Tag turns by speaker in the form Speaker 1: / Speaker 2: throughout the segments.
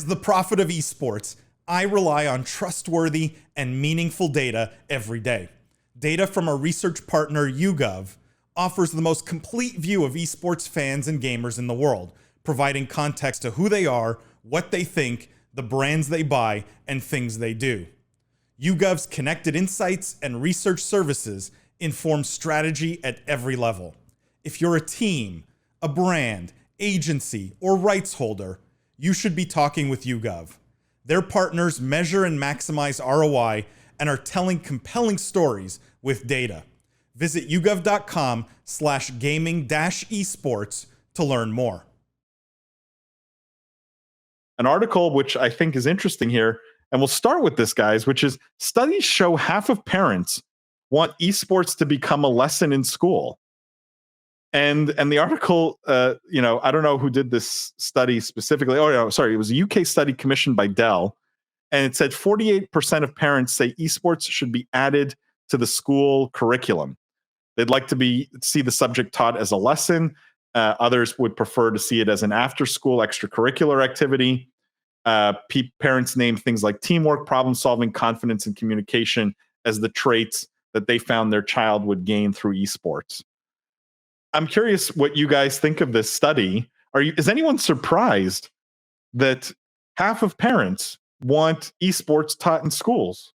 Speaker 1: As the prophet of esports, I rely on trustworthy and meaningful data every day. Data from our research partner YouGov offers the most complete view of esports fans and gamers in the world, providing context to who they are, what they think, the brands they buy, and things they do. YouGov's connected insights and research services inform strategy at every level. If you're a team, a brand, agency, or rights holder, you should be talking with YouGov. Their partners measure and maximize ROI and are telling compelling stories with data. Visit yougov.com/gaming-esports to learn more.
Speaker 2: An article which I think is interesting here, and we'll start with this, guys, which is studies show half of parents want esports to become a lesson in school. And the article, I don't know who did this study specifically. Oh, no, sorry. It was a UK study commissioned by Dell. And it said 48% of parents say esports should be added to the school curriculum. They'd like to see the subject taught as a lesson. Others would prefer to see it as an after-school extracurricular activity. Parents name things like teamwork, problem-solving, confidence, and communication as the traits that they found their child would gain through esports. I'm curious what you guys think of this study. Is anyone surprised that half of parents want esports taught in schools?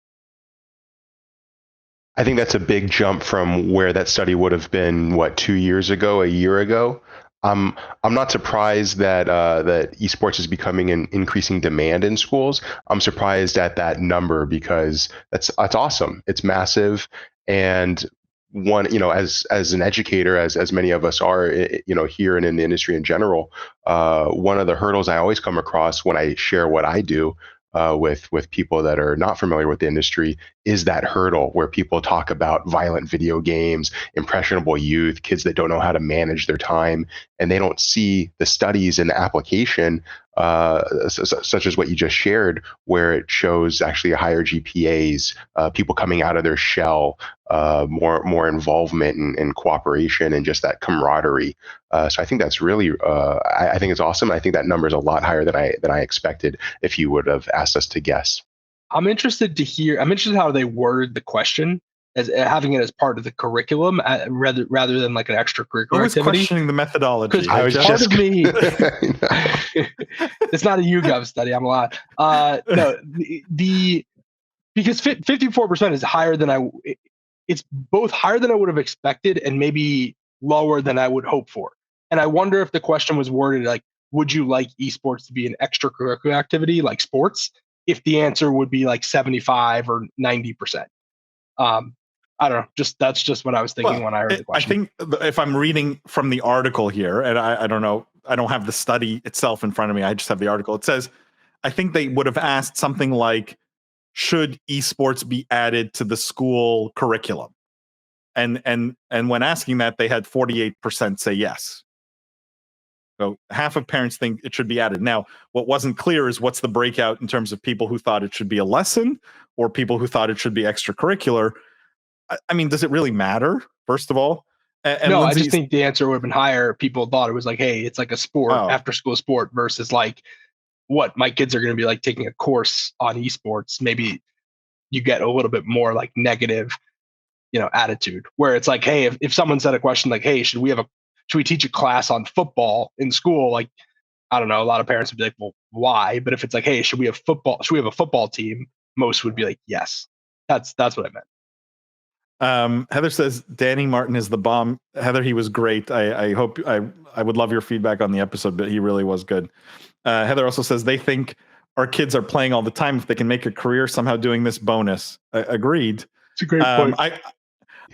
Speaker 3: I think that's a big jump from where that study would have been, 2 years ago, a year ago. I'm not surprised that esports is becoming an increasing demand in schools. I'm surprised at that number because that's awesome. It's massive, and as an educator, as many of us are, here and in the industry in general, one of the hurdles I always come across when I share what I do with people that are not familiar with the industry is that hurdle where people talk about violent video games, impressionable youth, kids that don't know how to manage their time, and they don't see the studies and the application, such as what you just shared, where it shows actually higher GPAs, people coming out of their shell, more involvement and cooperation and just that camaraderie. So I think that's really, I think it's awesome. I think that number is a lot higher than I expected if you would have asked us to guess.
Speaker 4: I'm interested how they worded the question as having it as part of the curriculum rather than like an extracurricular activity.
Speaker 2: Questioning the methodology.
Speaker 4: I was part of me. It's not a YouGov study. I'm a lot. No, because 54% is higher than it's both higher than I would have expected and maybe lower than I would hope for. And I wonder if the question was worded like, would you like esports to be an extracurricular activity like sports? If the answer would be like 75 or 90%. I don't know. That's just what I was thinking when I heard the question.
Speaker 2: I think if I'm reading from the article here, and I don't know, I don't have the study itself in front of me. I just have the article. It says, I think they would have asked something like, should esports be added to the school curriculum? And when asking that, they had 48% say yes. So half of parents think it should be added. Now, what wasn't clear is what's the breakout in terms of people who thought it should be a lesson or people who thought it should be extracurricular. I mean, does it really matter, first of all?
Speaker 4: No, I just think the answer would have been higher. People thought it was like, hey, it's like a sport, after school sport versus like what my kids are going to be like taking a course on esports. Maybe you get a little bit more like negative, attitude where it's like, hey, if someone said a question like, hey, should we teach a class on football in school? Like, I don't know. A lot of parents would be like, well, why? But if it's like, hey, should we have a football team? Most would be like, yes. That's what I meant.
Speaker 2: Heather says Danny Martin is the bomb. Heather, he was great. I hope I would love your feedback on the episode, but he really was good. Heather also says they think our kids are playing all the time. If they can make a career somehow doing this bonus. Agreed.
Speaker 4: It's a great point.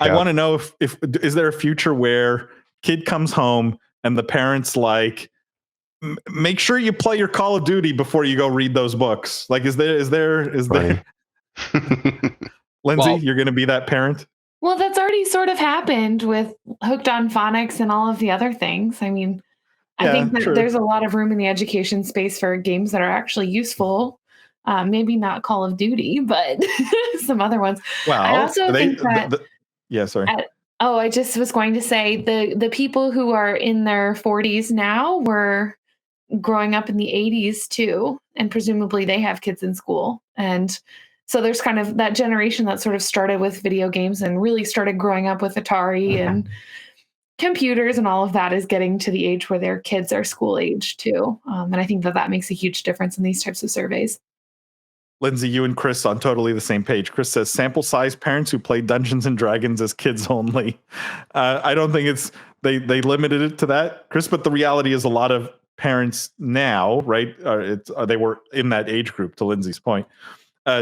Speaker 2: I want to know if is there a future where kid comes home and the parents like, make sure you play your Call of Duty before you go read those books. Like, is there, Lindsay, you're going to be that parent?
Speaker 5: Well, that's already sort of happened with Hooked on Phonics and all of the other things. I mean, I think that there's a lot of room in the education space for games that are actually useful. Maybe not Call of Duty, but some other ones.
Speaker 2: Well,
Speaker 5: I also think that...
Speaker 2: sorry.
Speaker 5: I just was going to say the people who are in their 40s now were growing up in the 80s too. and presumably they have kids in school. And so there's kind of that generation that sort of started with video games and really started growing up with Atari and computers and all of that is getting to the age where their kids are school age too. And I think that makes a huge difference in these types of surveys.
Speaker 2: Lindsay, you and Chris on totally the same page. Chris says sample size parents who play Dungeons and Dragons as kids only. I don't think they limited it to that, Chris, but the reality is a lot of parents now, right? They were in that age group, to Lindsay's point.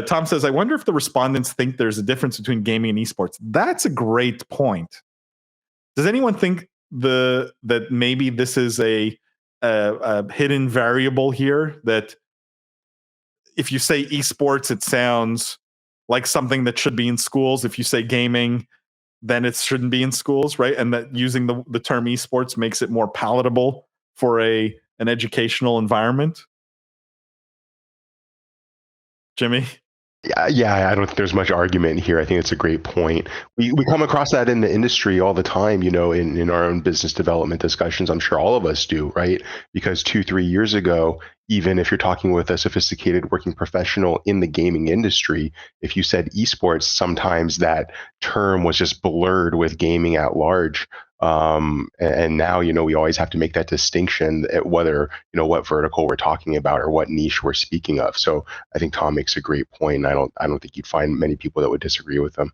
Speaker 2: Tom says, I wonder if the respondents think there's a difference between gaming and esports. That's a great point. Does anyone think that maybe this is a hidden variable here, that if you say esports, it sounds like something that should be in schools. If you say gaming, then it shouldn't be in schools, right? And that using the term esports makes it more palatable for an educational environment. Jimmy?
Speaker 3: Yeah, I don't think there's much argument here. I think it's a great point. We come across that in the industry all the time, in our own business development discussions. I'm sure all of us do, right? Because 2-3 years ago, even if you're talking with a sophisticated working professional in the gaming industry, if you said esports, sometimes that term was just blurred with gaming at large. And now, we always have to make that distinction at whether, what vertical we're talking about or what niche we're speaking of. So I think Tom makes a great point. I don't think you'd find many people that would disagree with him.